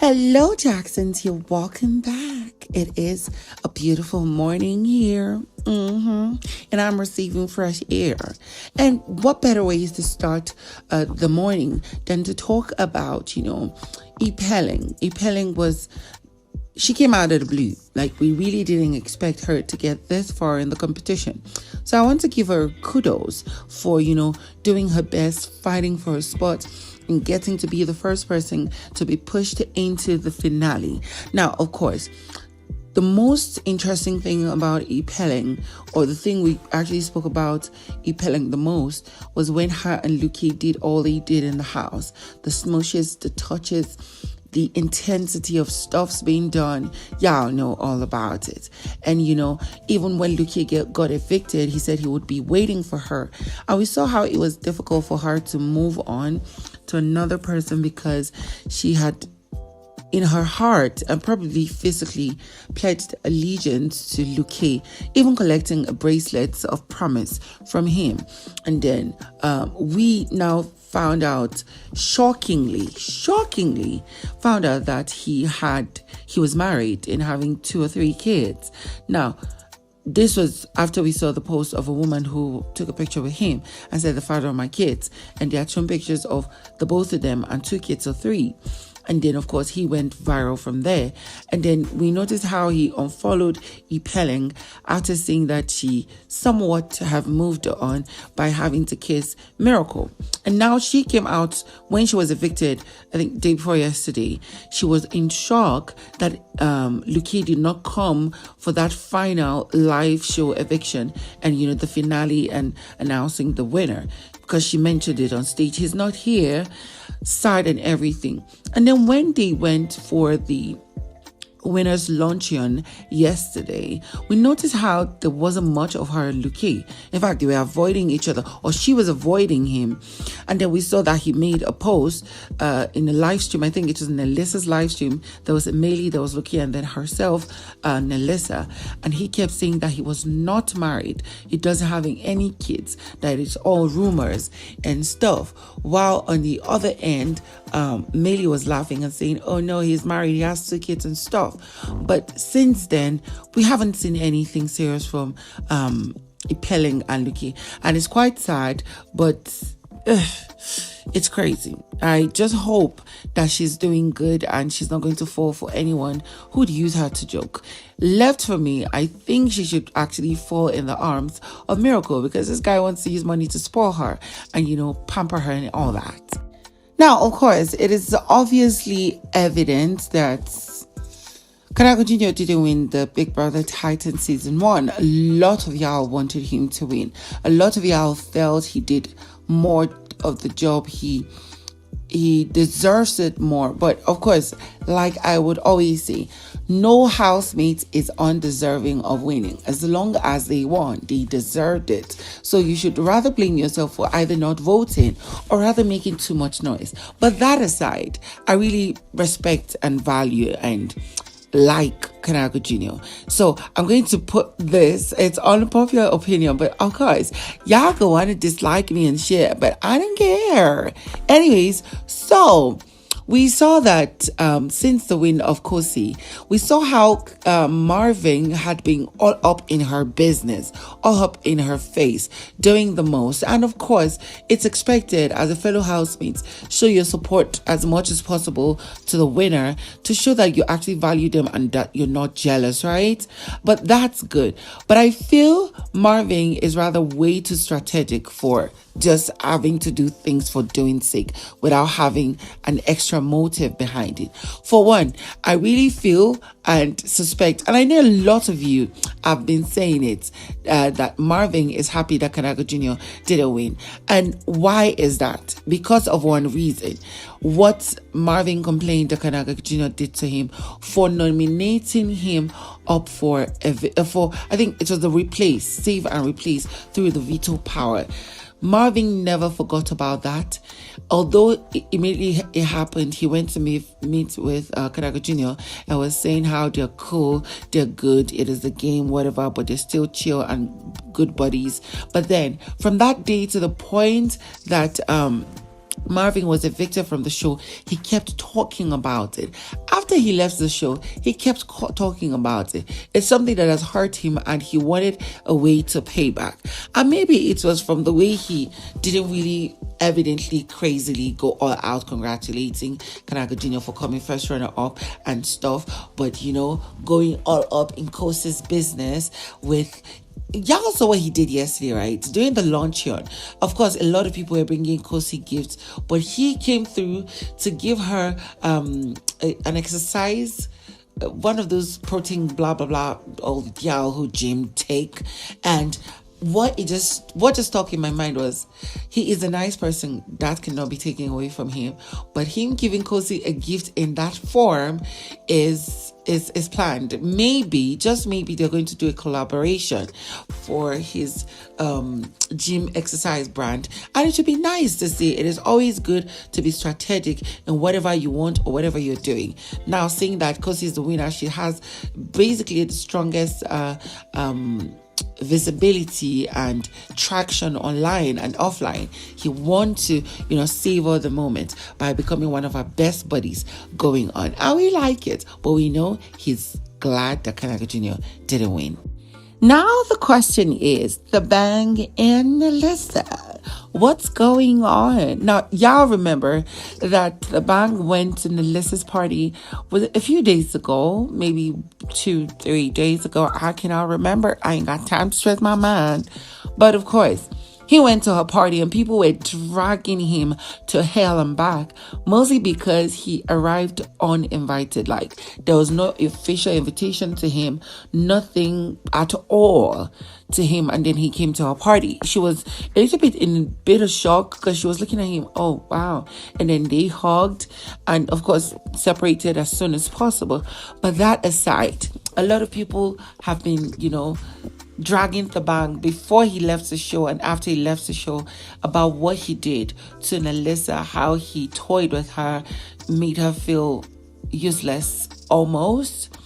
Hello, Jacksons. You're welcome back. It is a beautiful morning here. And I'm receiving fresh air. And what better ways to start the morning than to talk about, Ipeleng. She came out of the blue. Like, we really didn't expect her to get this far in the competition. So I want to give her kudos for, doing her best, fighting for her spot, and getting to be the first person to be pushed into the finale. Now, of course, the most interesting thing about Ipeleng, or the thing we actually spoke about Ipeleng the most, was when her and Lukay did all they did in the house. The smooshes, the touches, the intensity of stuff's being done. Y'all know all about it. And, even when Lukay got evicted, he said he would be waiting for her. And we saw how it was difficult for her to move on to another person because she had, in her heart and probably physically, pledged allegiance to Lukay, even collecting a bracelet of promise from him. And then we now found out, shockingly found out that he was married and having 2 or 3 kids. Now, this was after we saw the post of a woman who took a picture with him and said, "The father of my kids," and they had shown pictures of the both of them and 2 kids or 3. And then, of course, he went viral from there. And then we noticed how he unfollowed Ipeleng after seeing that she somewhat have moved on by having to kiss Miracle. And now she came out when she was evicted, I think day before yesterday. She was in shock that Lukay did not come for that final live show eviction and, the finale and announcing the winner, because she mentioned it on stage. He's not here, sad and everything. And then when they went for the winners luncheon yesterday, we noticed how there wasn't much of her and Lukay. In fact, they were avoiding each other, or she was avoiding him. And then we saw that he made a post in a live stream. I think it was Nelisa's live stream. There was Mmeli, there was Lukay, and then herself, Nelisa. And he kept saying that he was not married. He doesn't have any kids, that it's all rumors and stuff. While on the other end, Mmeli was laughing and saying, "Oh no, he's married, he has 2 kids and stuff." But since then, we haven't seen anything serious from Ipeleng and Lukay. And it's quite sad, but it's crazy. I just hope that she's doing good and she's not going to fall for anyone who'd use her to joke. Left for me, I think she should actually fall in the arms of Miracle, because this guy wants to use money to spoil her and, pamper her and all that. Now, of course, it is obviously evident that Kanaga Jr. didn't win the Big Brother Titan Season 1. A lot of y'all wanted him to win. A lot of y'all felt he did more of the job. He deserves it more. But of course, like I would always say, no housemate is undeserving of winning. As long as they won, they deserved it. So you should rather blame yourself for either not voting or rather making too much noise. But that aside, I really respect and value and like Kanaga Jr. So I'm going to put this, it's unpopular opinion, but of course, y'all go want to dislike me and shit, but I don't care. Anyways, so we saw that since the win of Khosi, we saw how Marvin had been all up in her business, all up in her face, doing the most. And of course, it's expected as a fellow housemates, show your support as much as possible to the winner to show that you actually value them and that you're not jealous, right? But that's good. But I feel Marvin is rather way too strategic for just having to do things for doing sake without having an extra motive behind it. For one, I really feel and suspect, and I know a lot of you have been saying it, that Marvin is happy that Kanaga Jr. didn't win. And why is that? Because of one reason. What Marvin complained that Kanaga Jr. did to him for nominating him up for I think it was the save and replace through the veto power. Marvin never forgot about that. Although immediately it happened, he went to meet with Kanaga Jr. and was saying how they're cool, they're good, it is the game, whatever, but they're still chill and good buddies. But then from that day to the point that Marvin was evicted from the show, he kept talking about it. After he left the show, he kept talking about it. It's something that has hurt him and he wanted a way to pay back. And maybe it was from the way he didn't really evidently crazily go all out congratulating Kanaga Jr. for coming first runner up and stuff, but going all up in Khosi's business with. Y'all saw what he did yesterday, right? During the luncheon, of course, a lot of people were bringing Khosi gifts, but he came through to give her an exercise, one of those protein blah blah blah old y'all who gym take. And what just stuck in my mind was he is a nice person, that cannot be taken away from him, but him giving Khosi a gift in that form is planned. Maybe, just maybe, they're going to do a collaboration for his gym exercise brand, and it should be nice to see. It is always good to be strategic in whatever you want or whatever you're doing. Now, seeing that Khosi is the winner, she has basically the strongest visibility and traction online and offline. He wants to savor the moment by becoming one of our best buddies going on, and we like it, but we know he's glad that Kanaga Jr. didn't win. Now the question is, Thabang and Nelisa, what's going on? Now, y'all remember that Thabang went to Nelisa's party a few days ago, maybe 2-3 days ago. I cannot remember. I ain't got time to stress my mind. But of course, he went to her party and people were dragging him to hell and back, mostly because he arrived uninvited. Like, there was no official invitation to him, nothing at all to him. And then he came to her party. She was a little bit in a bit of shock because she was looking at him, oh wow. And then they hugged and of course separated as soon as possible. But that aside, a lot of people have been, dragging Thabang before he left the show and after he left the show about what he did to Nelisa, how he toyed with her, made her feel useless almost.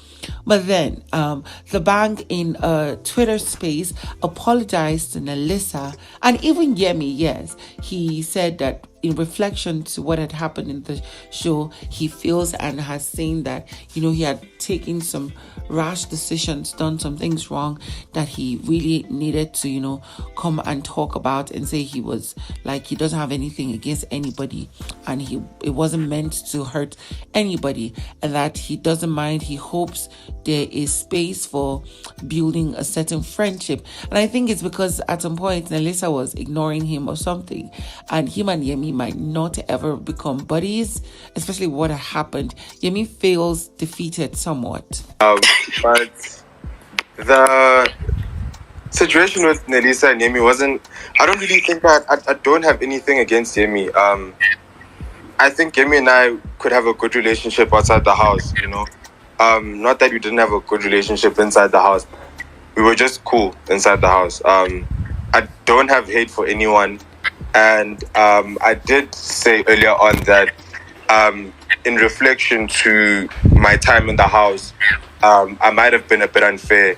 But then Thabang in a Twitter space apologized to Nelisa and even Yemi. Yes, he said that in reflection to what had happened in the show, he feels and has seen that he had taken some rash decisions, done some things wrong that he really needed to come and talk about and say he was like, he doesn't have anything against anybody and it wasn't meant to hurt anybody, and that he doesn't mind. He hopes there is space for building a certain friendship. And I think it's because at some point Nelisa was ignoring him or something, and him and Yemi might not ever become buddies, especially what had happened. Yemi feels defeated somewhat. But the situation with Nelisa and Yemi wasn't, I don't really think I don't have anything against Yemi. I think Yemi and I could have a good relationship outside the house, not that we didn't have a good relationship inside the house. We were just cool inside the house. I don't have hate for anyone. And I did say earlier on that in reflection to my time in the house, I might have been a bit unfair,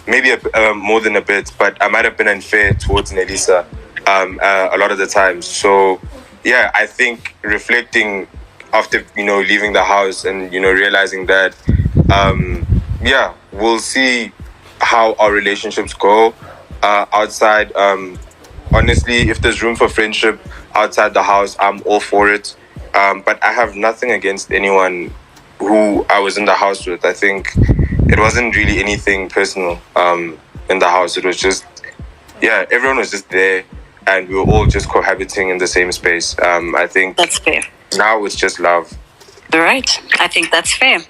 maybe more than a bit, but I might have been unfair towards Nelisa a lot of the times. So, yeah, I think reflecting after, leaving the house and, realizing that, we'll see how our relationships go outside. Honestly, if there's room for friendship outside the house, I'm all for it. But I have nothing against anyone who I was in the house with. I think it wasn't really anything personal in the house. It was just, everyone was just there and we were all just cohabiting in the same space. I think that's fair. Now it's just love. All right. I think that's fair.